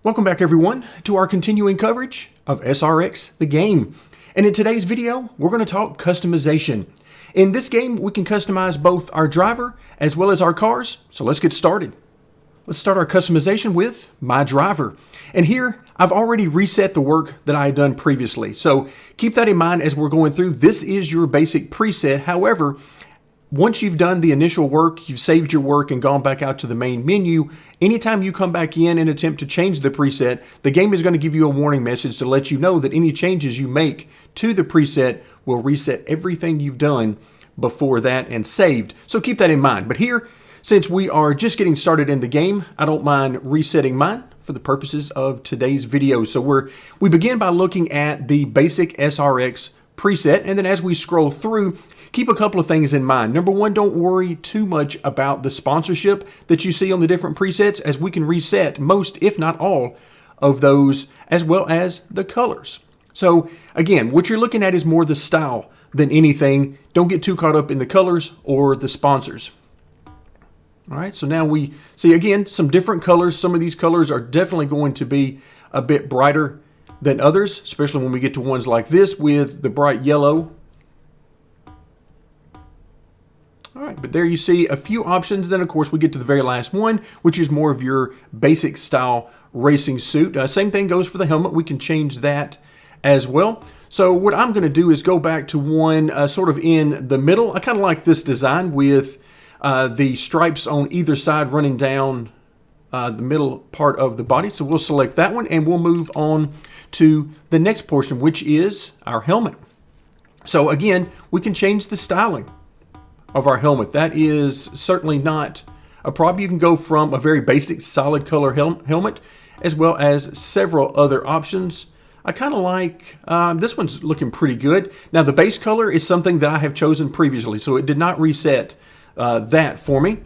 Welcome back everyone to our continuing coverage of SRX, the game. And in today's video, we're going to talk customization. In this game, we can customize both our driver as well as our cars. So let's get started. Let's start our customization with my driver. And here, I've already reset the work that I had done previously. So keep that in mind as we're going through. This is your basic preset. However, once you've done the initial work, you've saved your work and gone back out to the main menu, anytime you come back in and attempt to change the preset, the game is going to give you a warning message to let you know that any changes you make to the preset will reset everything you've done before that and saved. So keep that in mind. But here, since we are just getting started in the game, I don't mind resetting mine for the purposes of today's video. So we begin by looking at the basic SRX preset, and then as we scroll through, keep a couple of things in mind. Number one, don't worry too much about the sponsorship that you see on the different presets, as we can reset most, if not all, of those, as well as the colors. So again, what you're looking at is more the style than anything. Don't get too caught up in the colors or the sponsors. All right, so now we see again some different colors. Some of these colors are definitely going to be a bit brighter than others, especially when we get to ones like this with the bright yellow. All right, but there you see a few options. Then, of course, we get to the very last one, which is more of your basic style racing suit. Same thing goes for the helmet. We can change that as well. So what I'm going to do is go back to one sort of in the middle. I kind of like this design with the stripes on either side running down the middle part of the body. So we'll select that one and we'll move on to the next portion, which is our helmet. So again, we can change the styling of our helmet. That is certainly not a problem. You can go from a very basic solid color helmet as well as several other options. I kind of like, this one's looking pretty good. Now the base color is something that I have chosen previously, so it did not reset that for me.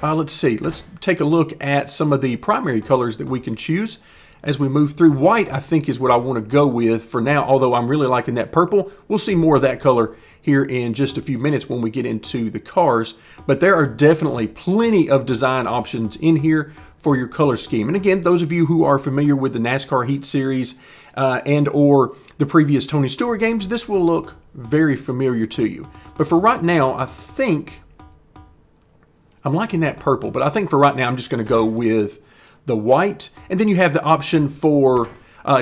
Let's see, let's take a look at some of the primary colors that we can choose as we move through. White, I think, is what I want to go with for now, although I'm really liking that purple. We'll see more of that color here in just a few minutes when we get into the cars. But there are definitely plenty of design options in here for your color scheme. And again, those of you who are familiar with the NASCAR Heat Series and or the previous Tony Stewart games, this will look very familiar to you. But for right now, I think I'm liking that purple, but I think for right now, I'm just going to go with the white. And then you have the option for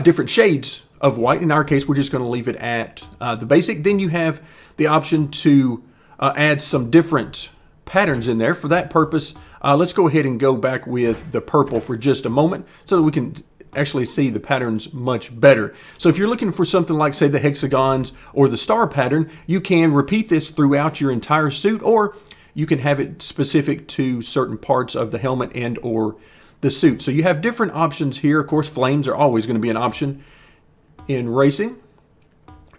different shades of white. In our case, we're just going to leave it at the basic. Then you have the option to add some different patterns in there. For that purpose, let's go ahead and go back with the purple for just a moment so that we can actually see the patterns much better. So if you're looking for something like, say, the hexagons or the star pattern, you can repeat this throughout your entire suit, or you can have it specific to certain parts of the helmet and or the suit. So you have different options here. Of course, flames are always going to be an option in racing.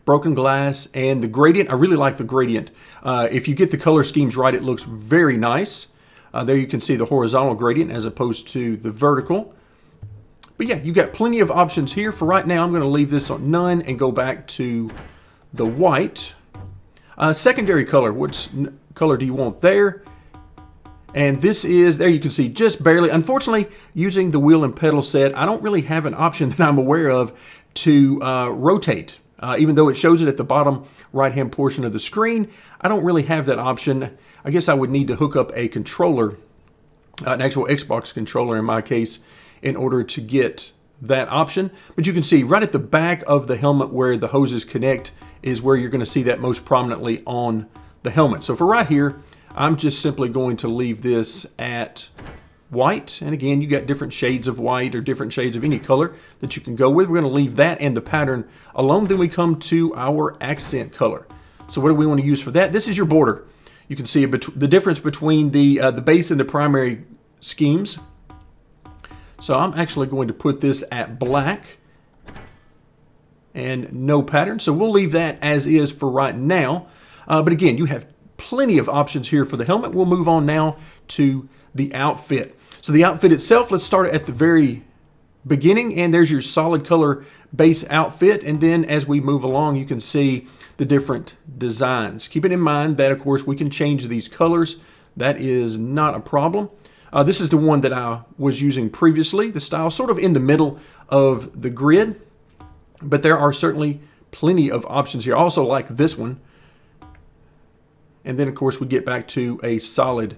Broken glass and the gradient. I really like the gradient. If you get the color schemes right, it looks very nice. There you can see the horizontal gradient as opposed to the vertical. But yeah, you got plenty of options here. For right now, I'm going to leave this on none and go back to the white. Secondary color. What color do you want there? And this is, there you can see, just barely. Unfortunately, using the wheel and pedal set, I don't really have an option that I'm aware of to rotate. Even though it shows it at the bottom right-hand portion of the screen, I don't really have that option. I guess I would need to hook up a controller, an actual Xbox controller in my case, in order to get that option. But you can see right at the back of the helmet where the hoses connect is where you're going to see that most prominently on the helmet. So for right here, I'm just simply going to leave this at white. And again, you got different shades of white or different shades of any color that you can go with. We're going to leave that and the pattern alone. Then we come to our accent color. So what do we want to use for that? This is your border. You can see the difference between the base and the primary schemes. So I'm actually going to put this at black and no pattern. So we'll leave that as is for right now. But again, you have plenty of options here for the helmet. We'll move on now to the outfit. So the outfit itself, let's start at the very beginning, and there's your solid color base outfit. And then as we move along, you can see the different designs. Keeping in mind that, of course, we can change these colors. That is not a problem. This is the one that I was using previously, the style sort of in the middle of the grid, but there are certainly plenty of options here. I also like this one. And then, of course, we get back to a solid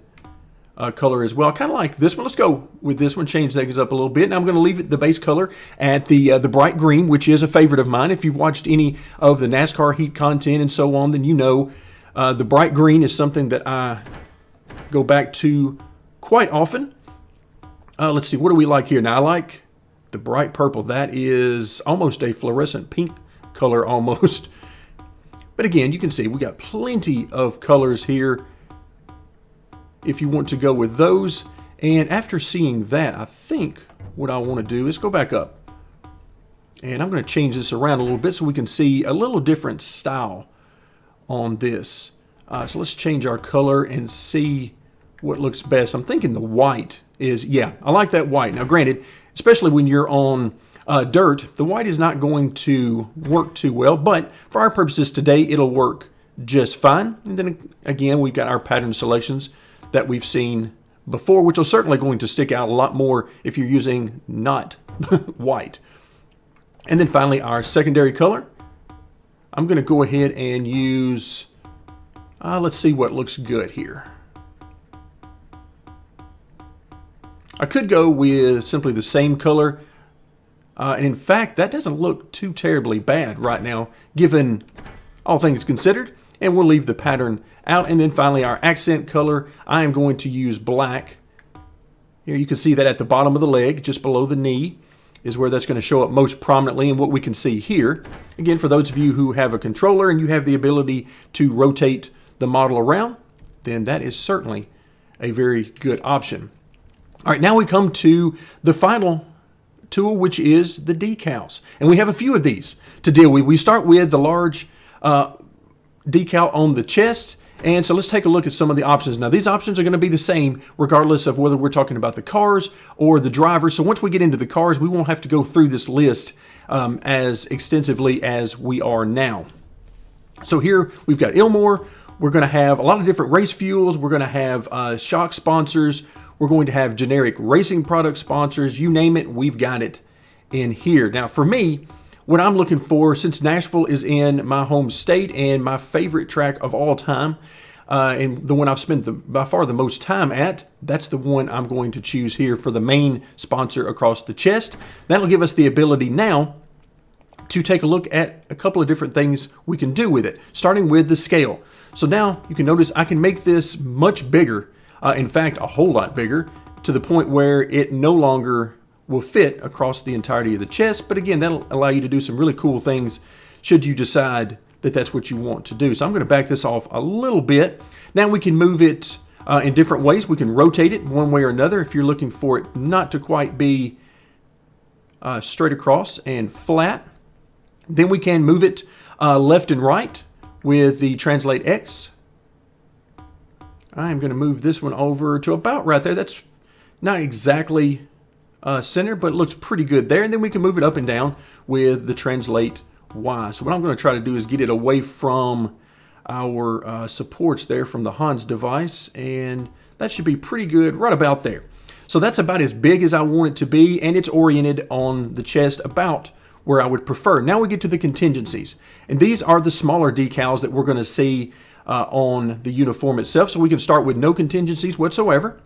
color as well. I kind of like this one. Let's go with this one, change things up a little bit. Now I'm going to leave the base color at the bright green, which is a favorite of mine. If you've watched any of the NASCAR heat content and so on, then you know the bright green is something that I go back to quite often. Let's see, what do we like here? Now I like the bright purple. That is almost a fluorescent pink color almost. But again, you can see we got plenty of colors here if you want to go with those. And after seeing that, I think what I want to do is go back up. And I'm going to change this around a little bit so we can see a little different style on this. So let's change our color and see what looks best. I'm thinking the white is, yeah, I like that white. Now granted, especially when you're on dirt, the white is not going to work too well, but for our purposes today, it'll work just fine. And then again, we've got our pattern selections that we've seen before, which are certainly going to stick out a lot more if you're using not white. And then finally, our secondary color. I'm going to go ahead and use, let's see what looks good here. I could go with simply the same color. And in fact, that doesn't look too terribly bad right now, given all things considered. And we'll leave the pattern out. And then finally, our accent color, I am going to use black. Here you can see that at the bottom of the leg, just below the knee, is where that's going to show up most prominently. And what we can see here, again, for those of you who have a controller and you have the ability to rotate the model around, then that is certainly a very good option. All right, now we come to the final tool, which is the decals. And we have a few of these to deal with. We start with the large decal on the chest. And so let's take a look at some of the options. Now, these options are going to be the same regardless of whether we're talking about the cars or the drivers. So once we get into the cars, we won't have to go through this list as extensively as we are now. So here we've got Ilmore. We're going to have a lot of different race fuels. We're going to have shock sponsors. We're going to have generic racing product sponsors. You name it, we've got it in here. Now, for me, what I'm looking for, since Nashville is in my home state and my favorite track of all time, and the one I've spent by far the most time at, that's the one I'm going to choose here for the main sponsor across the chest. That'll give us the ability now to take a look at a couple of different things we can do with it, starting with the scale. So now you can notice I can make this much bigger, in fact, a whole lot bigger, to the point where it no longer will fit across the entirety of the chest. But again, that'll allow you to do some really cool things should you decide that that's what you want to do. So I'm going to back this off a little bit. Now we can move it in different ways. We can rotate it one way or another if you're looking for it not to quite be straight across and flat. Then we can move it left and right with the Translate X. I'm going to move this one over to about right there. That's not exactly center, but it looks pretty good there. And then we can move it up and down with the Translate Y. So what I'm going to try to do is get it away from our supports there from the Hans device, and that should be pretty good right about there. So that's about as big as I want it to be, and it's oriented on the chest about where I would prefer. Now we get to the contingencies, and these are the smaller decals that we're going to see on the uniform itself. So we can start with no contingencies whatsoever.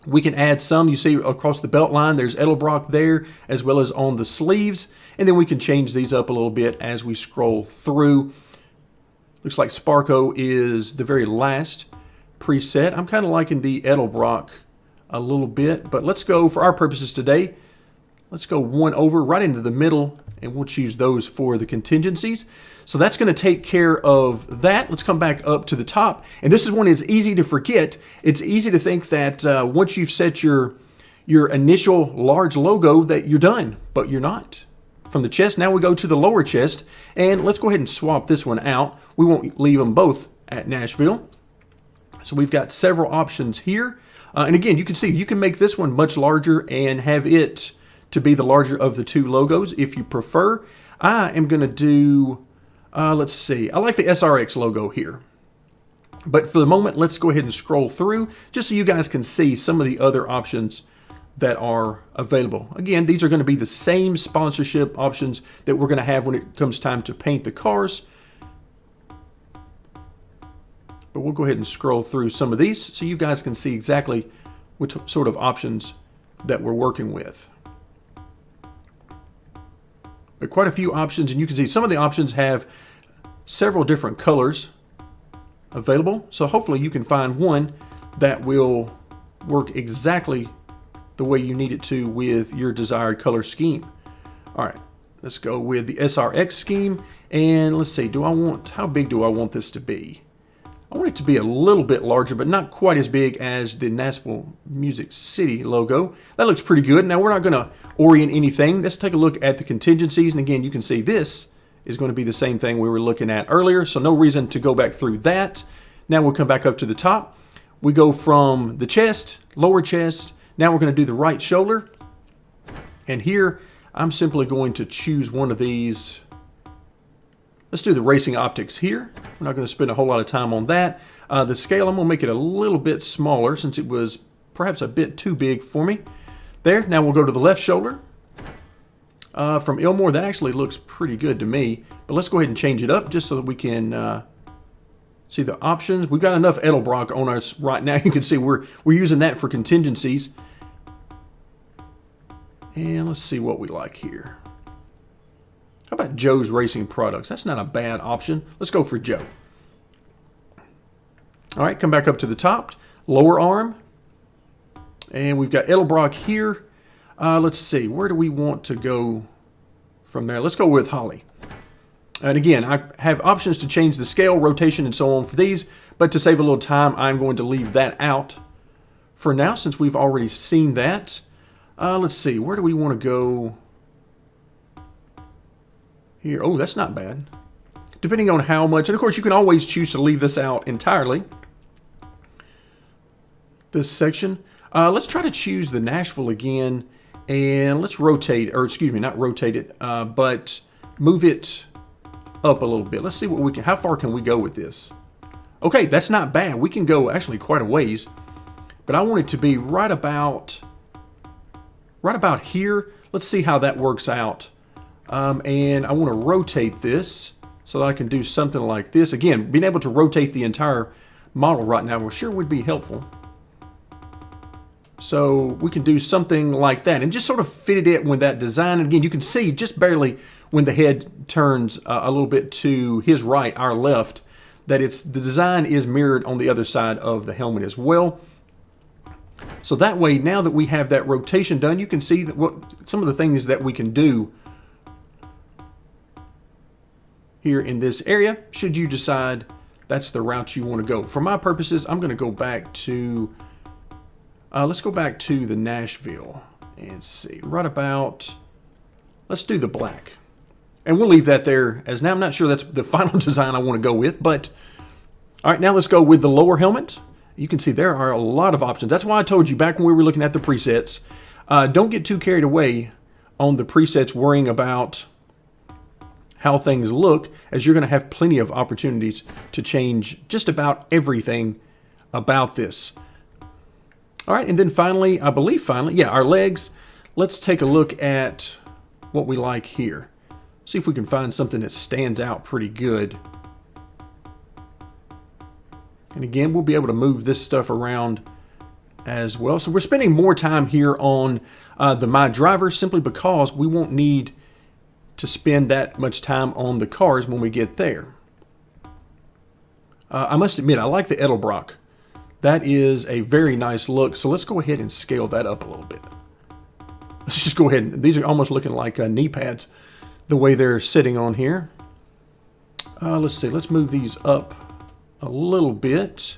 We can add some, you see across the belt line, there's Edelbrock there, as well as on the sleeves. And then we can change these up a little bit as we scroll through. Looks like Sparco is the very last preset. I'm kind of liking the Edelbrock a little bit, but let's go, for our purposes today, let's go one over right into the middle, and we'll choose those for the contingencies. So that's going to take care of that. Let's come back up to the top. And this is one that's easy to forget. It's easy to think that once you've set your initial large logo that you're done, but you're not. From the chest, now we go to the lower chest, and let's go ahead and swap this one out. We won't leave them both at Nashville. So we've got several options here. And again, you can see you can make this one much larger and have it to be the larger of the two logos if you prefer. I am going to do, let's see, I like the SRX logo here. But for the moment, let's go ahead and scroll through just so you guys can see some of the other options that are available. Again, these are going to be the same sponsorship options that we're going to have when it comes time to paint the cars. But we'll go ahead and scroll through some of these so you guys can see exactly what sort of options that we're working with. But quite a few options, and you can see some of the options have several different colors available. So hopefully you can find one that will work exactly the way you need it to with your desired color scheme. All right, let's go with the SRX scheme. And let's see, how big do I want this to be? I want it to be a little bit larger, but not quite as big as the Nashville Music City logo. That looks pretty good. Now we're not gonna orient anything. Let's take a look at the contingencies. And again, you can see this is going to be the same thing we were looking at earlier. So no reason to go back through that. Now we'll come back up to the top. We go from the chest, lower chest. Now we're going to do the right shoulder. And here, I'm simply going to choose one of these. Let's do the racing optics here. We're not going to spend a whole lot of time on that. The scale, I'm going to make it a little bit smaller since it was perhaps a bit too big for me. There, now we'll go to the left shoulder. From Ilmore, that actually looks pretty good to me. But let's go ahead and change it up just so that we can see the options. We've got enough Edelbrock on us right now. You can see we're using that for contingencies. And let's see what we like here. How about Joe's Racing Products? That's not a bad option. Let's go for Joe. All right, come back up to the top. Lower arm. And we've got Edelbrock here. Let's see, where do we want to go from there? Let's go with Holly. And again, I have options to change the scale, rotation, and so on for these, but to save a little time, I'm going to leave that out for now since we've already seen that. Let's see, where do we want to go here? Oh, that's not bad. Depending on how much, and of course you can always choose to leave this out entirely. This section. Let's try to choose the Nashville again, and let's rotate, or excuse me, not rotate it, but move it up a little bit. Let's see what we can, how far can we go with this? Okay, that's not bad. We can go actually quite a ways, but I want it to be right about here. Let's see how that works out. And I want to rotate this so that I can do something like this. Again, being able to rotate the entire model right now, sure would be helpful. So we can do something like that and just sort of fit it with that design. And again, you can see just barely when the head turns a little bit to his right, our left, that the design is mirrored on the other side of the helmet as well. So that way, now that we have that rotation done, you can see that some of the things that we can do here in this area, should you decide that's the route you want to go. For my purposes, I'm going to go back to, let's go back to the Nashville and see, right about, let's do the black. And we'll leave that there as now. I'm not sure that's the final design I want to go with, but all right, now let's go with the lower helmet. You can see there are a lot of options. That's why I told you back when we were looking at the presets, don't get too carried away on the presets worrying about how things look, as you're going to have plenty of opportunities to change just about everything about this. All right, and then finally, I believe finally, yeah, our legs. Let's take a look at what we like here. See if we can find something that stands out pretty good. And again, we'll be able to move this stuff around as well. So we're spending more time here on the My Driver simply because we won't need to spend that much time on the cars when we get there. I must admit, I like the Edelbrock. That is a very nice look. So let's go ahead and scale that up a little bit. Let's just go ahead. These are almost looking like knee pads the way they're sitting on here. Let's see. Let's move these up a little bit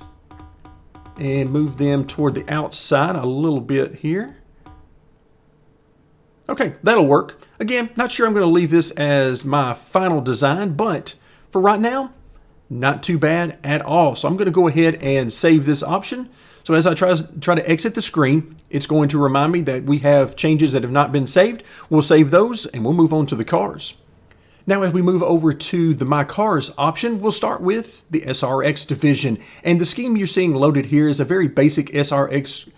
and move them toward the outside a little bit here. Okay, that'll work. Again, not sure I'm going to leave this as my final design, but for right now, not too bad at all. So I'm going to go ahead and save this option. So as I try to exit the screen, it's going to remind me that we have changes that have not been saved. We'll save those and we'll move on to the cars. Now, as we move over to the My Cars option, we'll start with the SRX division. And the scheme you're seeing loaded here is a very basic SRX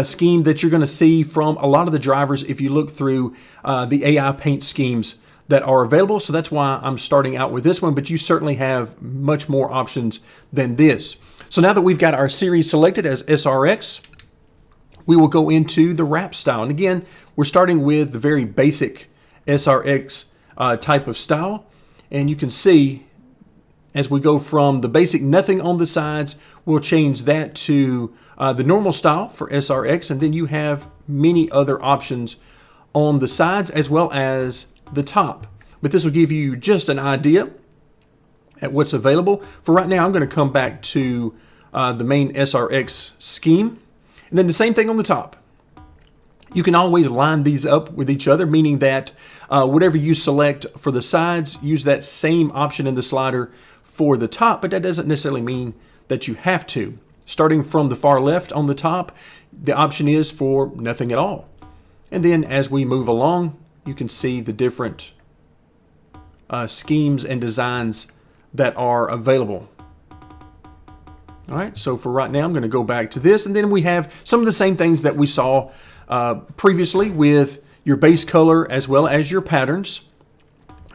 scheme that you're going to see from a lot of the drivers if you look through the AI paint schemes that are available. So that's why I'm starting out with this one, but you certainly have much more options than this. So now that we've got our series selected as SRX, we will go into the wrap style. And again, we're starting with the very basic SRX type of style. And you can see as we go from the basic nothing on the sides, we'll change that to the normal style for SRX. And then you have many other options on the sides as well as the top. But this will give you just an idea at what's available. For right now, I'm going to come back to the main SRX scheme. And then the same thing on the top. You can always line these up with each other, meaning that whatever you select for the sides, use that same option in the slider for the top, but that doesn't necessarily mean that you have to. Starting from the far left on the top, the option is for nothing at all. And then as we move along, you can see the different schemes and designs that are available. All right, so for right now, I'm going to go back to this, and then we have some of the same things that we saw previously with your base color as well as your patterns.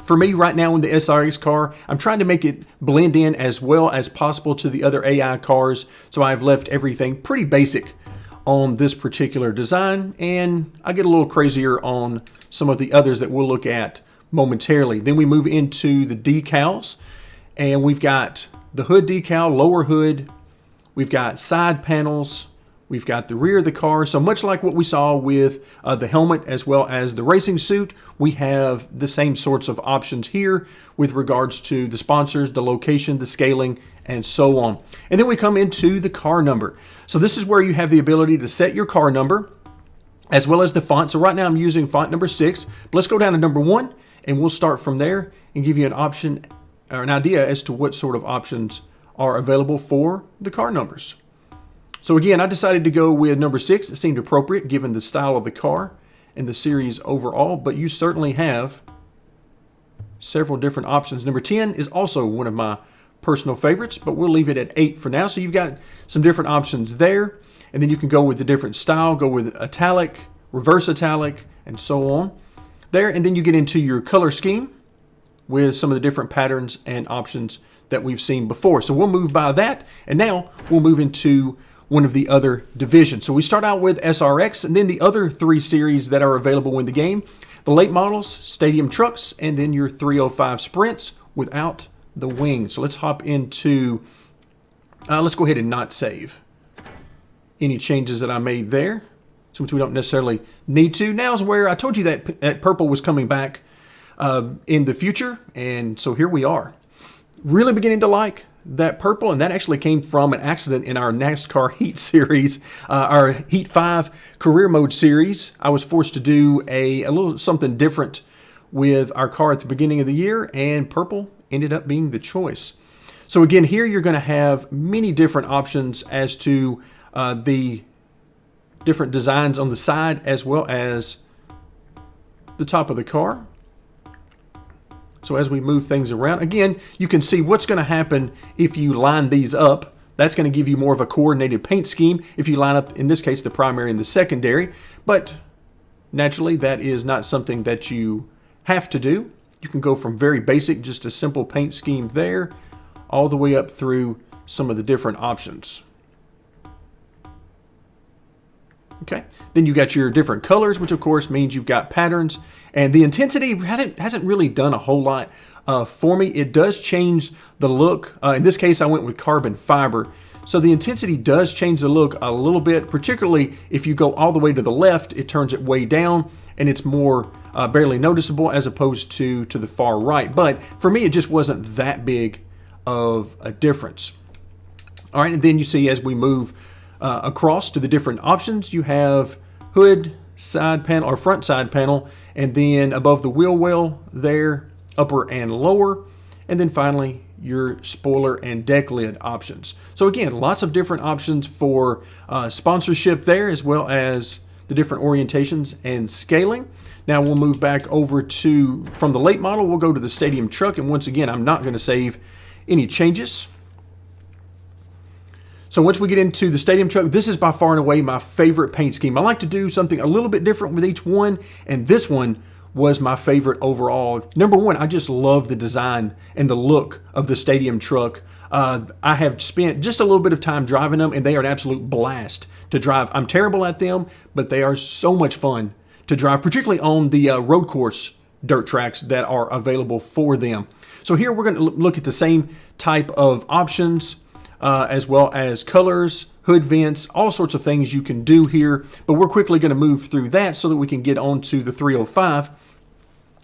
For me right now in the SRX car, I'm trying to make it blend in as well as possible to the other AI cars, so I've left everything pretty basic on this particular design, and I get a little crazier on some of the others that we'll look at momentarily. Then we move into the decals, and we've got the hood decal, lower hood, we've got side panels, we've got the rear of the car. So much like what we saw with the helmet as well as the racing suit, we have the same sorts of options here with regards to the sponsors, the location, the scaling, and so on. And then we come into the car number. So this is where you have the ability to set your car number as well as the font. So right now I'm using font number 6, but let's go down to number 1 and we'll start from there and give you an option or an idea as to what sort of options are available for the car numbers. So again, I decided to go with number 6. It seemed appropriate given the style of the car and the series overall, but you certainly have several different options. Number 10 is also one of my personal favorites, but we'll leave it at 8 for now. So you've got some different options there, and then you can go with the different style, go with italic, reverse italic, and so on there. And then you get into your color scheme with some of the different patterns and options that we've seen before. So we'll move by that, and now we'll move into one of the other divisions. So we start out with SRX, and then the other 3 series that are available in the game: the late models, stadium trucks, and then your 305 Sprints without the wing. So let's hop into, let's go ahead and not save any changes that I made there, since we don't necessarily need to. Now is where I told you that purple was coming back in the future, and so here we are. Really beginning to like that purple, and that actually came from an accident in our NASCAR Heat series, our Heat 5 career mode series. I was forced to do a little something different with our car at the beginning of the year, and purple ended up being the choice. So again, here you're going to have many different options as to the different designs on the side as well as the top of the car. So as we move things around, again, you can see what's going to happen if you line these up. That's going to give you more of a coordinated paint scheme if you line up, in this case, the primary and the secondary. But naturally, that is not something that you have to do. You can go from very basic, just a simple paint scheme there, all the way up through some of the different options. Okay, then you got your different colors, which of course means you've got patterns, and the intensity hasn't really done a whole lot for me. It does change the look. In this case, I went with carbon fiber, so the intensity does change the look a little bit, particularly if you go all the way to the left, it turns it way down, and it's more barely noticeable as opposed to the far right. But for me, it just wasn't that big of a difference. All right, and then you see as we move across to the different options, you have hood, side panel, or front side panel, and then above the wheel well there, upper and lower, and then finally your spoiler and deck lid options. So again, lots of different options for sponsorship there, as well as the different orientations and scaling. Now we'll move back over to, from the late model, we'll go to the stadium truck. And once again, I'm not going to save any changes. So once we get into the stadium truck, this is by far and away my favorite paint scheme. I like to do something a little bit different with each one, and this one was my favorite overall. Number one, I just love the design and the look of the stadium truck. I have spent just a little bit of time driving them, and they are an absolute blast to drive. I'm terrible at them, but they are so much fun to drive, particularly on the road course dirt tracks that are available for them. So here we're going to look at the same type of options, as well as colors, hood vents, all sorts of things you can do here. But we're quickly going to move through that so that we can get on to the 305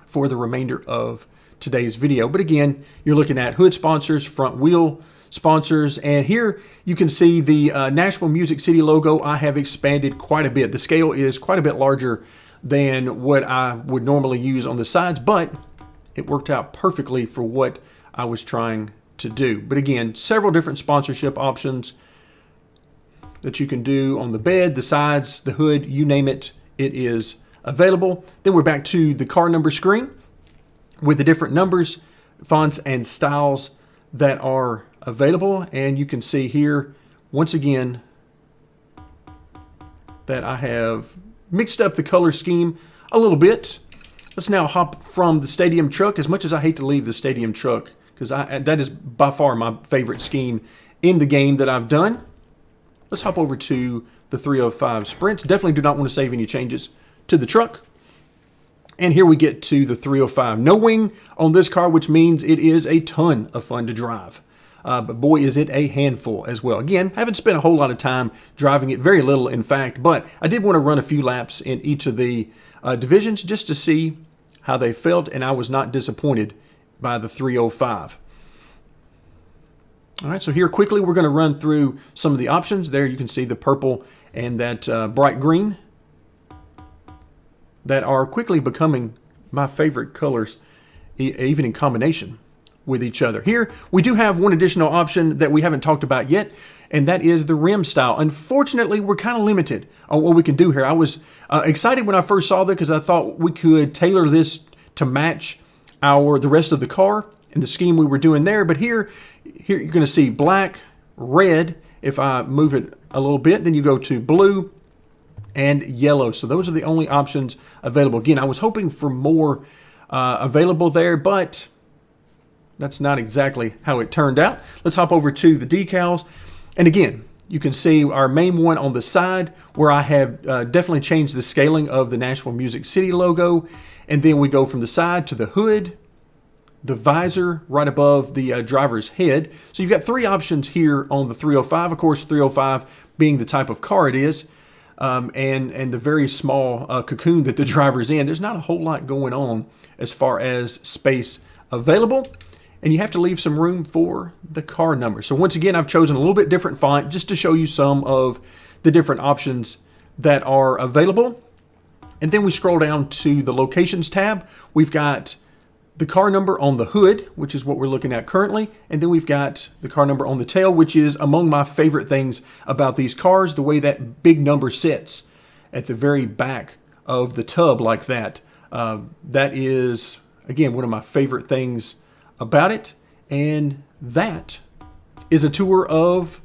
for the remainder of today's video. But again, you're looking at hood sponsors, front wheel sponsors, and here you can see the Nashville Music City logo. I have expanded quite a bit. The scale is quite a bit larger than what I would normally use on the sides, but it worked out perfectly for what I was trying to do. But again, several different sponsorship options that you can do on the bed, the sides, the hood, you name it, it is available. Then we're back to the car number screen with the different numbers, fonts, and styles that are available. And you can see here, once again, that I have mixed up the color scheme a little bit. Let's now hop from the stadium truck, as much as I hate to leave the stadium truck, because that is by far my favorite scheme in the game that I've done. Let's hop over to the 305 Sprints. Definitely do not want to save any changes to the truck. And here we get to the 305. No wing on this car, which means it is a ton of fun to drive. But boy, is it a handful as well. Again, haven't spent a whole lot of time driving it, very little in fact, but I did want to run a few laps in each of the divisions just to see how they felt, and I was not disappointed by the 305. All right, so here quickly we're going to run through some of the options. There you can see the purple and that bright green that are quickly becoming my favorite colors, even in combination with each other. Here we do have one additional option that we haven't talked about yet, and that is the rim style. Unfortunately, we're kind of limited on what we can do here. I was excited when I first saw that because I thought we could tailor this to match the rest of the car and the scheme we were doing there. But here you're going to see black, red. If I move it a little bit, then you go to blue and yellow. So those are the only options available. Again, I was hoping for more available there, but that's not exactly how it turned out. Let's hop over to the decals. And again, you can see our main one on the side where I have definitely changed the scaling of the Nashville Music City logo. And then we go from the side to the hood, the visor right above the driver's head. So you've got three options here on the 305. Of course, 305 being the type of car it is, and the very small cocoon that the driver's in. There's not a whole lot going on as far as space available. And you have to leave some room for the car number. So once again, I've chosen a little bit different font just to show you some of the different options that are available. And then we scroll down to the locations tab. We've got the car number on the hood, which is what we're looking at currently. And then we've got the car number on the tail, which is among my favorite things about these cars, the way that big number sits at the very back of the tub like that. That is, again, one of my favorite things about it. And that is a tour of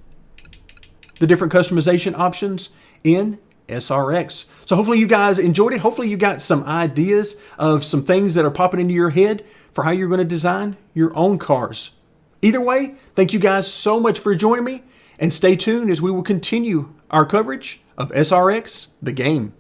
the different customization options in SRX. So hopefully you guys enjoyed it. Hopefully you got some ideas of some things that are popping into your head for how you're going to design your own cars. Either way, thank you guys so much for joining me, and stay tuned as we will continue our coverage of SRX, the game.